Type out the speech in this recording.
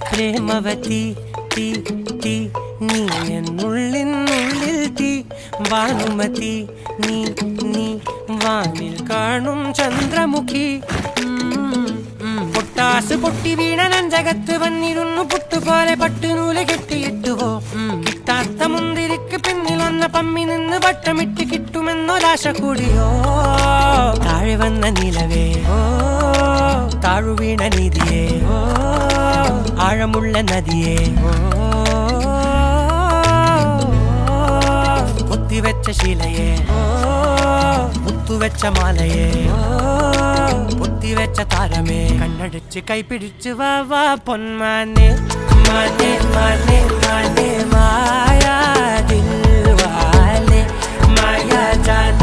പ്രേമവതി തീ തീ നീ എന്നുള്ളിനുള്ളിൽ തീ ഭാനുമതി നീ നീ വാനിൽ കാണും ചന്ദ്രമുഖി പൊട്ടാസ് പൊട്ടി വീണ നെഞ്ചകത്ത് വന്നിരുന്നു പുട്ടുപോലെ പട്ടുനൂല് കെട്ടിയിട്ടുവോ കിട്ടാത്ത മുന്തിരിക്ക് പിന്നിൽ വന്ന പമ്മി നിന്ന് വട്ടമിട്ട് കിട്ടുമെന്നൊരാശ കൂടിയോ താഴെ വന്ന നിലവേ ഓ താഴു വീണ നിധിയേ ഓ ആഴമുള്ള നദിയേ ഓ പൊത്തിവെച്ച ശിലയേ ഓ മുത്തുവെച്ച മാലയേ ഓ പൊത്തിവെച്ച താരമേ കണ്ണടിച്ച് കൈപിടിച്ച് വാ വാ പൊന്മാനെ മാനെ മാനെ മാനെ മായാ ദിൽവാലെ മായാ ജാല